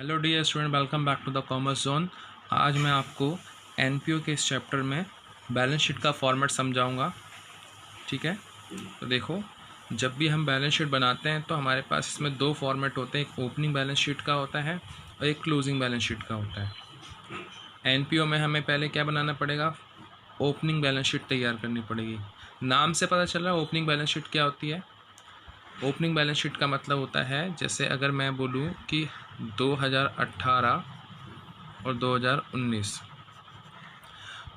Hello dear student, welcome back to the commerce zone. आज मैं आपको एनपीओ के इस चैप्टर में बैलेंस शीट का फॉर्मेट समझाऊंगा। ठीक है, तो देखो, जब भी हम बैलेंस शीट बनाते हैं तो हमारे पास इसमें दो फॉर्मेट होते हैं। एक ओपनिंग बैलेंस शीट का होता है और एक क्लोजिंग बैलेंस शीट का होता है। एनपीओ में हमें पहले क्या बनाना पड़ेगा? ओपनिंग बैलेंस शीट तैयार करनी पड़ेगी। नाम से पता चल रहा है ओपनिंग बैलेंस शीट क्या होती है। ओपनिंग बैलेंस शीट का मतलब होता है, जैसे अगर मैं बोलूँ कि 2018 और 2019,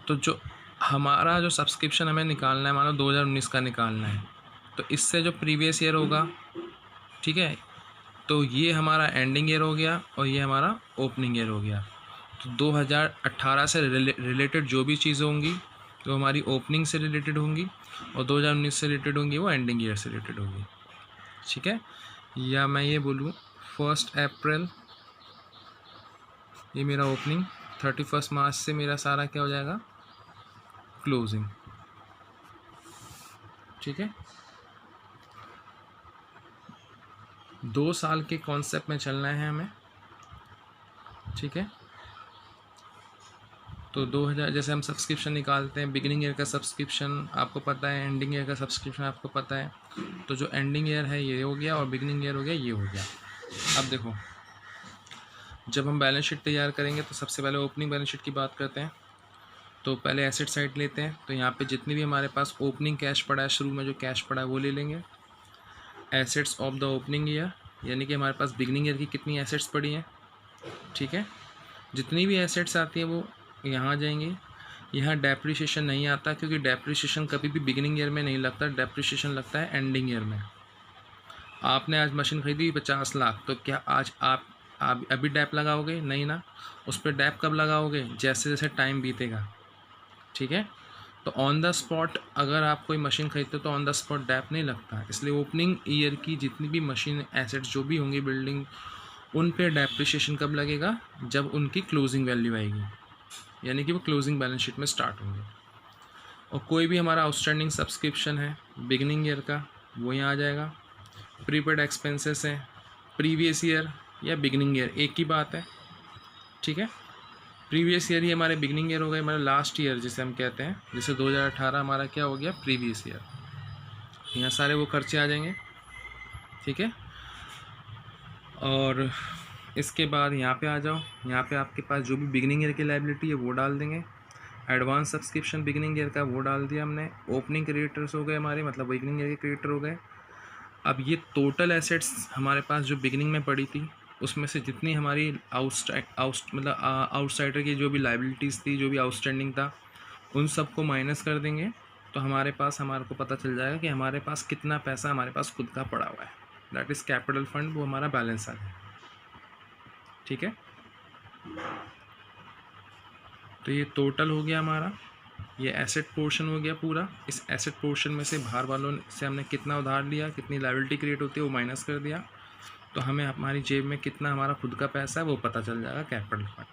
तो जो हमारा जो सब्सक्रिप्शन हमें निकालना है, मानो 2019 का निकालना है, तो इससे जो प्रीवियस ईयर होगा, ठीक है, तो ये हमारा एंडिंग ईयर हो गया और ये हमारा ओपनिंग ईयर हो गया। तो 2018 से रिलेटेड जो भी चीज़ें होंगी तो हमारी ओपनिंग से रिलेटेड होंगी, और 2019 से रिलेटेड होंगी वो एंडिंग ईयर से रिलेटेड होगी। ठीक है, या मैं ये बोलूँ 1 अप्रैल ये मेरा ओपनिंग, 31 मार्च से मेरा सारा क्या हो जाएगा? क्लोजिंग। ठीक है, 2 साल के कॉन्सेप्ट में चलना है हमें। ठीक है, तो 2000 जैसे हम सब्सक्रिप्शन निकालते हैं, बिगिनिंग ईयर का सब्सक्रिप्शन आपको पता है, एंडिंग ईयर का सब्सक्रिप्शन आपको पता है। तो जो एंडिंग ईयर है ये हो गया और बिगिनिंग ईयर हो गया ये हो गया। अब देखो, जब हम बैलेंस शीट तैयार करेंगे तो सबसे पहले ओपनिंग बैलेंस शीट की बात करते हैं। तो पहले एसेट साइड लेते हैं, तो यहाँ पे जितनी भी हमारे पास ओपनिंग कैश पड़ा है, शुरू में जो कैश पड़ा है वो ले लेंगे। Assets of the opening year, यानी कि हमारे पास बिगिनिंग ईयर की कितनी एसेट्स पड़ी हैं। ठीक है, जितनी भी एसेट्स आती हैं वो यहाँ आ जाएंगी। यहाँ डेप्रिसिएशन नहीं आता, क्योंकि डेप्रिसिएशन कभी भी बिगिनिंग ईयर में नहीं लगता, डेप्रिसिएशन लगता है एंडिंग ईयर में। आपने आज मशीन खरीदी 50 लाख, तो क्या आज आप अभी डैप लगाओगे? नहीं ना। उस पर डैप कब लगाओगे? जैसे जैसे टाइम बीतेगा। ठीक है, तो ऑन द स्पॉट अगर आप कोई मशीन खरीदते हो तो ऑन द स्पॉट डैप नहीं लगता। इसलिए ओपनिंग ईयर की जितनी भी मशीन एसेट्स जो भी होंगी बिल्डिंग, उन पे डेप्रिसिएशन कब लगेगा? जब उनकी क्लोजिंग वैल्यू आएगी, यानी कि वो क्लोजिंग बैलेंस शीट में स्टार्ट होंगे। और कोई भी हमारा आउटस्टैंडिंग सब्सक्रिप्शन है बिगिनिंग ईयर का, वो यहाँ आ जाएगा। प्रीपेड एक्सपेंसेस हैं प्रीवियस ईयर या बिगिनिंग ईयर, एक ही बात है। ठीक है, प्रीवियस ईयर ही हमारे बिगिनिंग ईयर हो गए, हमारा लास्ट ईयर जिसे हम कहते हैं। जैसे 2018 हमारा क्या हो गया? Previous year. यहाँ सारे वो खर्चे आ जाएंगे। ठीक है, और इसके बाद यहाँ पे आ जाओ। यहाँ पे आपके पास जो भी बिगिनिंग ईयर की लायबिलिटी है वो डाल देंगे। एडवांस सब्सक्रिप्शन बिगिनिंग ईयर का वो डाल दिया हमने। ओपनिंग क्रेडिटर्स हो गए हमारे, मतलब बिगिनिंग ईयर के क्रेडिटर हो गए। अब ये टोटल एसेट्स हमारे पास जो बिगिनिंग में पड़ी थी, उसमें से जितनी हमारी आउटसाइडर की जो भी लाइबिलिटीज़ थी, जो भी आउटस्टैंडिंग था, उन सबको माइनस कर देंगे। तो हमारे को पता चल जाएगा कि हमारे पास कितना पैसा हमारे पास खुद का पड़ा हुआ है, दैट इज़ कैपिटल फंड, वो हमारा बैलेंस आ गया। ठीक है, तो ये टोटल हो गया हमारा, ये एसेट पोर्शन हो गया पूरा। इस एसेट पोर्शन में से बाहर वालों से हमने कितना उधार लिया, कितनी लायबिलिटी क्रिएट होती है वो माइनस कर दिया, तो हमें हमारी जेब में कितना हमारा खुद का पैसा है वो पता चल जाएगा, कैपिटल फंड।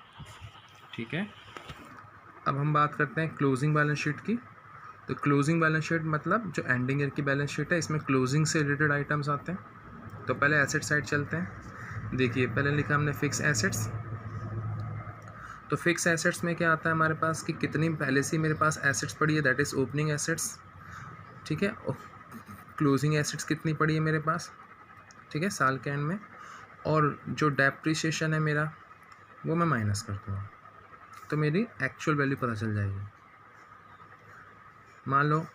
ठीक है, अब हम बात करते हैं क्लोजिंग बैलेंस शीट की। तो क्लोजिंग बैलेंस शीट मतलब जो एंडिंग ईयर की बैलेंस शीट है, इसमें क्लोजिंग से रिलेटेड आइटम्स आते हैं। तो पहले एसेट साइड चलते हैं। देखिए, पहले लिखा हमने फिक्स एसेट्स। तो फिक्स एसेट्स में क्या आता है हमारे पास कि कितनी पहले से मेरे पास एसेट्स पड़ी है, दैट इज़ ओपनिंग एसेट्स। ठीक है, और क्लोजिंग एसेट्स कितनी पड़ी है मेरे पास, ठीक है, साल के एंड में। और जो डेप्रिसिएशन है मेरा, वो मैं माइनस कर दूँगा, तो मेरी एक्चुअल वैल्यू पता चल जाएगी। मान लो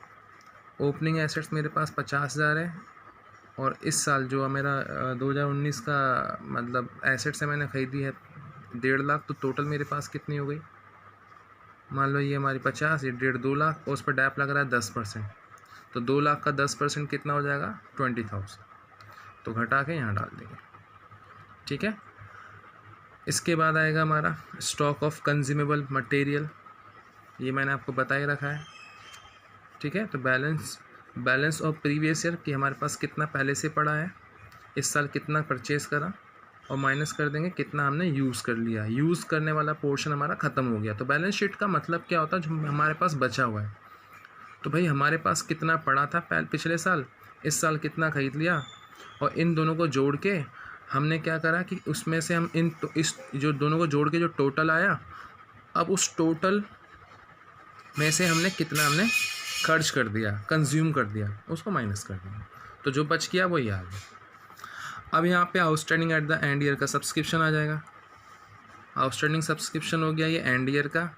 ओपनिंग एसेट्स मेरे पास 50,000 है, और इस साल जो मेरा 2019 का मतलब एसेट्स है मैंने ख़रीदी है 1.5 लाख, तो टोटल मेरे पास कितनी हो गई? मान लो ये हमारी 50, ये 2 लाख, और उस पर डैप लग रहा है 10%, तो 2 लाख का 10% कितना हो जाएगा? 20,000। तो घटा के यहाँ डाल देंगे। ठीक है, इसके बाद आएगा हमारा स्टॉक ऑफ कंज्यूमेबल मटेरियल, ये मैंने आपको बता ही रखा है। ठीक है, तो बैलेंस ऑफ प्रीवियस ईयर कि हमारे पास कितना पहले से पड़ा है, इस साल कितना परचेज करा, और माइनस कर देंगे कितना हमने यूज़ कर लिया। यूज़ करने वाला पोर्शन हमारा ख़त्म हो गया। तो बैलेंस शीट का मतलब क्या होता है? जो हमारे पास बचा हुआ है, तो भाई हमारे पास कितना पड़ा था पिछले साल, इस साल कितना ख़रीद लिया, और इन दोनों को जोड़ के हमने क्या करा कि उसमें से हम इस जो दोनों को जोड़ के जो टोटल आया, अब उस टोटल में से हमने खर्च कर दिया, कंज्यूम कर दिया, उसको माइनस कर दिया, तो जो बच गया वही आ गया। अब यहाँ पे outstanding at the end year का सब्सक्रिप्शन आ जाएगा। आउटस्टैंडिंग सब्सक्रिप्शन हो गया ये एंड ईयर का,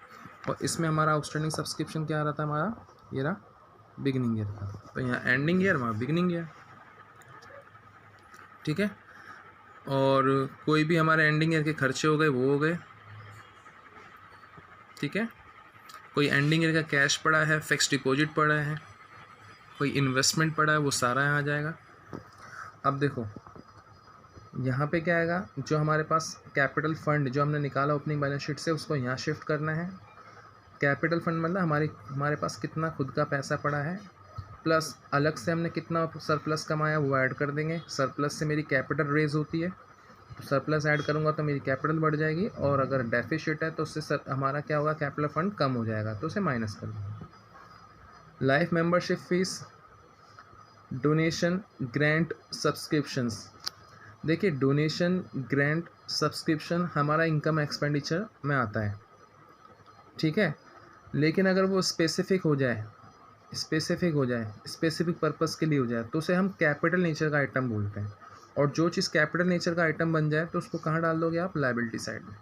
और इसमें हमारा आउटस्टैंडिंग सब्सक्रिप्शन क्या आ रहा था हमारा, ये रहा बिगिनिंग ईयर का। तो यहाँ एंडिंग ईयर, वहाँ बिगिनिंग ईयर, ठीक है। और कोई भी हमारे एंडिंग ईयर के खर्चे हो गए वो हो गए, ठीक है। कोई एंडिंग ईयर का कैश पड़ा है, फिक्स डिपॉजिट पड़ा है, कोई इन्वेस्टमेंट पड़ा है, वो सारा यहाँ आ जाएगा। अब देखो यहाँ पे क्या आएगा, जो हमारे पास कैपिटल फंड जो हमने निकाला ओपनिंग बैलेंस शीट से, उसको यहाँ शिफ्ट करना है। कैपिटल फंड मतलब हमारे पास कितना खुद का पैसा पड़ा है, प्लस अलग से हमने कितना सरप्लस कमाया वो ऐड कर देंगे। सरप्लस से मेरी कैपिटल रेज होती है, तो सरप्लस ऐड करूँगा तो मेरी कैपिटल बढ़ जाएगी, और अगर डेफिसिट है तो उससे हमारा क्या होगा, कैपिटल फंड कम हो जाएगा, तो उसे माइनस कर देंगे। Life membership fees, donation, grant, subscriptions. देखिए डोनेशन, ग्रांट, सब्सक्रिप्शन हमारा इनकम एक्सपेंडिचर में आता है, ठीक है। लेकिन अगर वो स्पेसिफिक हो जाए, स्पेसिफिक पर्पस के लिए हो जाए, तो उसे हम कैपिटल नेचर का आइटम बोलते हैं। और जो चीज़ कैपिटल नेचर का आइटम बन जाए तो उसको कहाँ डाल दोगे आप, लायबिलिटी साइड में।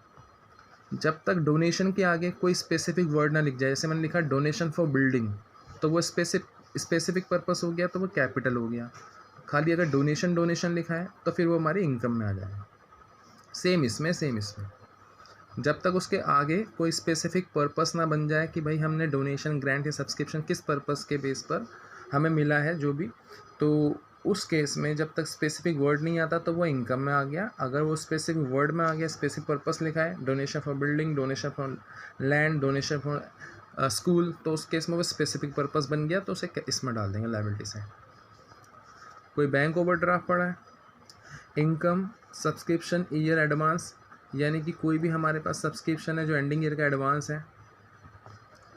जब तक डोनेशन के आगे कोई स्पेसिफिक वर्ड ना लिख जाए, जैसे मैंने लिखा डोनेशन फॉर बिल्डिंग, तो वो स्पेसिफिक पर्पस हो गया, तो वो कैपिटल हो गया। खाली अगर डोनेशन लिखा है तो फिर वो हमारी इनकम में आ जाएगा। सेम इसमें जब तक उसके आगे कोई स्पेसिफिक पर्पस ना बन जाए कि भाई हमने डोनेशन, ग्रांट या सब्सक्रिप्शन किस पर्पस के बेस पर हमें मिला है जो भी, तो उस केस में जब तक स्पेसिफिक वर्ड नहीं आता तो वो इनकम में आ गया। अगर वो स्पेसिफिक वर्ड में आ गया, स्पेसिफिक पर्पस लिखा है, donation for building, donation for land, donation for school, तो उस केस में वो स्पेसिफिक पर्पस बन गया, तो उसे इसमें डाल देंगे लायबिलिटी से। कोई बैंक ओवरड्राफ्ट पड़ा है, इनकम, सब्सक्रिप्शन, ईयर एडवांस, यानी कि कोई भी हमारे पास सब्सक्रिप्शन है जो एंडिंग ईयर का एडवांस है,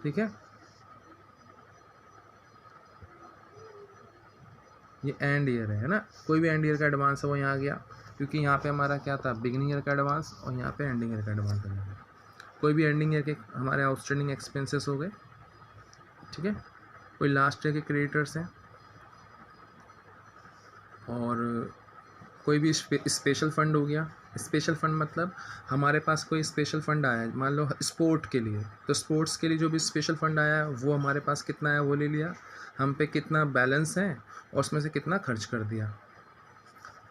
ठीक है। ये एंड ईयर है ना, कोई भी एंड ईयर का एडवांस है वो यहाँ आ गया, क्योंकि यहाँ पे हमारा क्या था, बिगिनिंग ईयर का एडवांस, और यहाँ पे एंडिंग ईयर का एडवांस आ गया। कोई भी एंडिंग ईयर के हमारे आउटस्टैंडिंग एक्सपेंसेस हो गए, ठीक है। कोई लास्ट ईयर के क्रेडिटर्स हैं, और कोई भी स्पेशल फंड हो गया। स्पेशल फंड मतलब हमारे पास कोई स्पेशल फंड आया है, मान लो स्पोर्ट के लिए, तो स्पोर्ट्स के लिए जो भी स्पेशल फंड आया है वो हमारे पास कितना है वो ले लिया, हम पे कितना बैलेंस है और उसमें से कितना खर्च कर दिया।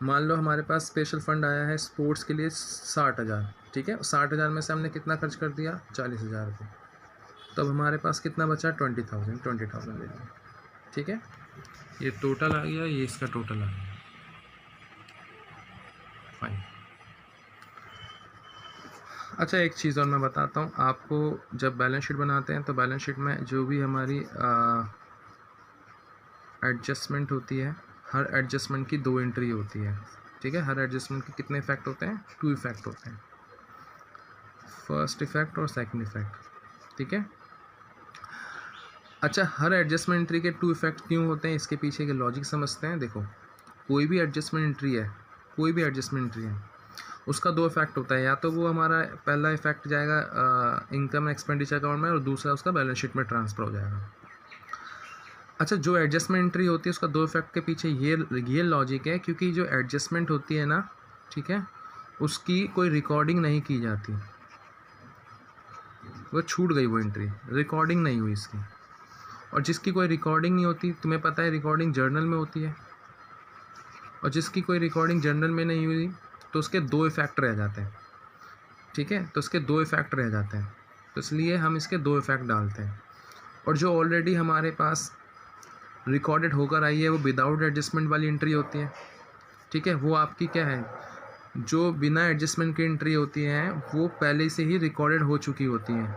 मान लो हमारे पास स्पेशल फंड आया है स्पोर्ट्स के लिए 60,000, ठीक है। 60,000 में से हमने कितना खर्च कर दिया, 40,000 रुपये, तब हमारे पास कितना बचा, 20,000 ले लिया, ठीक है। ये टोटल आ गया, ये इसका टोटल आ गया, फाइन। अच्छा एक चीज़ और मैं बताता हूँ आपको, जब बैलेंस शीट बनाते हैं तो बैलेंस शीट में जो भी हमारी एडजस्टमेंट होती है, हर एडजस्टमेंट की 2 एंट्री होती है, ठीक है। हर एडजस्टमेंट के कितने इफेक्ट होते हैं, 2 इफेक्ट होते हैं, फर्स्ट इफेक्ट और सेकंड इफेक्ट, ठीक है। अच्छा हर एडजस्टमेंट एंट्री के 2 इफेक्ट क्यों होते हैं, इसके पीछे के लॉजिक समझते हैं। देखो कोई भी एडजस्टमेंट एंट्री है, उसका 2 इफेक्ट होता है, या तो वो हमारा पहला इफेक्ट जाएगा इनकम एक्सपेंडिचर अकाउंट में, और दूसरा उसका बैलेंस शीट में ट्रांसफ़र हो जाएगा। अच्छा जो एडजस्टमेंट एंट्री होती है उसका 2 इफेक्ट के पीछे ये लॉजिक है, क्योंकि जो एडजस्टमेंट होती है ना, ठीक है, उसकी कोई रिकॉर्डिंग नहीं की जाती, वो छूट गई, वो एंट्री रिकॉर्डिंग नहीं हुई इसकी। और जिसकी कोई रिकॉर्डिंग नहीं होती, तुम्हें पता है रिकॉर्डिंग जर्नल में होती है, और जिसकी कोई रिकॉर्डिंग जर्नल में नहीं हुई तो उसके 2 इफेक्ट रह जाते हैं, ठीक है। तो उसके 2 इफेक्ट रह जाते हैं, तो इसलिए हम इसके 2 इफेक्ट डालते हैं। और जो ऑलरेडी हमारे पास रिकॉर्डेड होकर आई है वो विदाउट एडजस्टमेंट वाली एंट्री होती है, ठीक है। वो आपकी क्या है, जो बिना एडजस्टमेंट की एंट्री होती हैं वो पहले से ही रिकॉर्डेड हो चुकी होती हैं।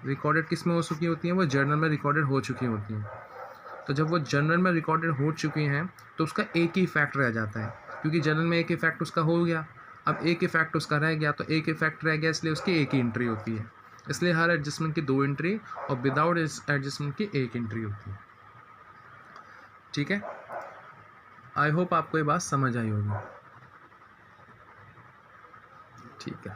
रिकॉर्डेड किस में हो चुकी होती हैं, वो जर्नल में रिकॉर्डेड हो चुकी होती हैं। तो जब वो जर्नल में रिकॉर्डेड हो चुकी हैं तो उसका एक ही इफेक्ट रह जाता है, क्योंकि जर्नल में एक इफेक्ट उसका हो गया, अब एक इफेक्ट उसका रह गया, तो एक इफेक्ट रह गया, इसलिए उसकी एक ही एंट्री होती है। इसलिए हर एडजस्टमेंट की 2 एंट्री और विदाउट एडजस्टमेंट की 1 एंट्री होती है, ठीक है। आई होप आपको ये बात समझ आई होगी। ठीक है,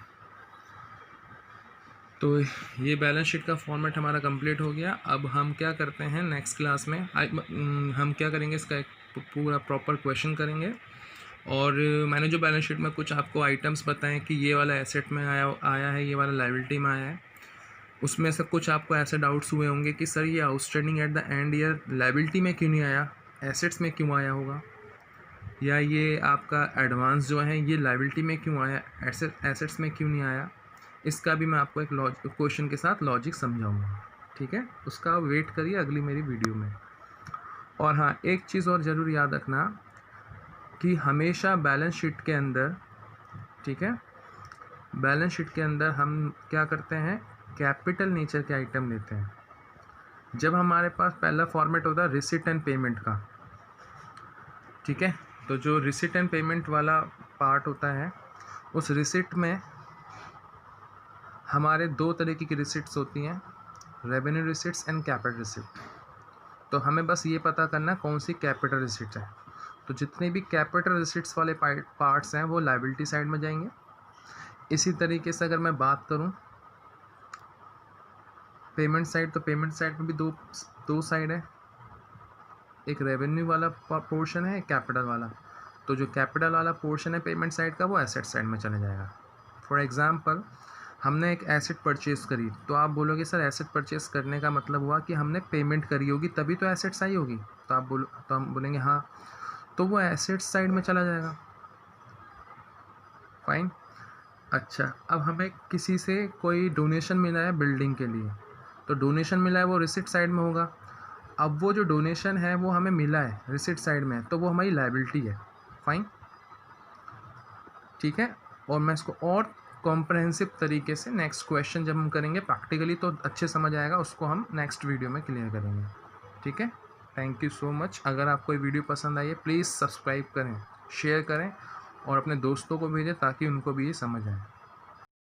तो ये बैलेंस शीट का फॉर्मेट हमारा कंप्लीट हो गया। अब हम क्या करते हैं नेक्स्ट क्लास में, हम क्या करेंगे, इसका एक पूरा प्रॉपर क्वेश्चन करेंगे। और मैंने जो बैलेंस शीट में कुछ आपको आइटम्स बताएं कि ये वाला एसेट में आया है, ये वाला लायबिलिटी में आया है, उसमें से कुछ आपको ऐसे डाउट्स हुए होंगे कि सर ये outstanding at the end year liability में क्यों नहीं आया, एसेट्स में क्यों आया होगा, या ये आपका एडवांस जो है ये लायबिलिटी में क्यों आया, एसेट्स में क्यों नहीं आया। इसका भी मैं आपको एक क्वेश्चन के साथ लॉजिक समझाऊंगा, ठीक है। उसका आप वेट करिए अगली मेरी वीडियो में। और हाँ, एक चीज़ और ज़रूर याद रखना कि हमेशा बैलेंस शीट के अंदर, ठीक है, बैलेंस शीट के अंदर हम क्या करते हैं, कैपिटल नेचर के आइटम लेते हैं। जब हमारे पास पहला फॉर्मेट होता है रिसिट एंड पेमेंट का, ठीक है, तो जो रिसिट एंड पेमेंट वाला पार्ट होता है, उस रिसिट में हमारे दो तरीके की रिसिट्स होती हैं, revenue receipts and capital receipt. तो हमें बस ये पता करना कौन सी कैपिटल रिसिट है। तो जितने भी कैपिटल रिसिट्स वाले पार्ट्स हैं वो लायबिलिटी साइड में जाएंगे। इसी तरीके से अगर मैं बात करूं पेमेंट साइड, तो पेमेंट साइड में भी दो साइड है, एक रेवेन्यू वाला पोर्शन है, एक कैपिटल वाला। तो जो कैपिटल वाला पोर्शन है पेमेंट साइड का वो एसेट साइड में चले जाएगा। फॉर एग्जांपल हमने एक एसेट परचेज़ करी, तो आप बोलोगे सर एसेट परचेज़ करने का मतलब हुआ कि हमने पेमेंट करी होगी तभी तो एसेट्स आई होगी। तो हम बोलेंगे हाँ, तो वो एसेट्स साइड में चला जाएगा। फाइन। अच्छा, अब हमें किसी से कोई डोनेशन मिला है बिल्डिंग के लिए, तो डोनेशन मिला है वो रिसिट साइड में होगा। अब वो जो डोनेशन है वो हमें मिला है रिसिट साइड में, तो वो हमारी लायबिलिटी है। फाइन, ठीक है। और मैं इसको और कॉम्प्रहेंसिव तरीके से नेक्स्ट क्वेश्चन जब हम करेंगे प्रैक्टिकली तो अच्छे समझ आएगा, उसको हम नेक्स्ट वीडियो में क्लियर करेंगे, ठीक है। Thank you so much. अगर आपको ये वीडियो पसंद आई है प्लीज़ सब्सक्राइब करें, शेयर करें और अपने दोस्तों को भेजें ताकि उनको भी ये समझ आए।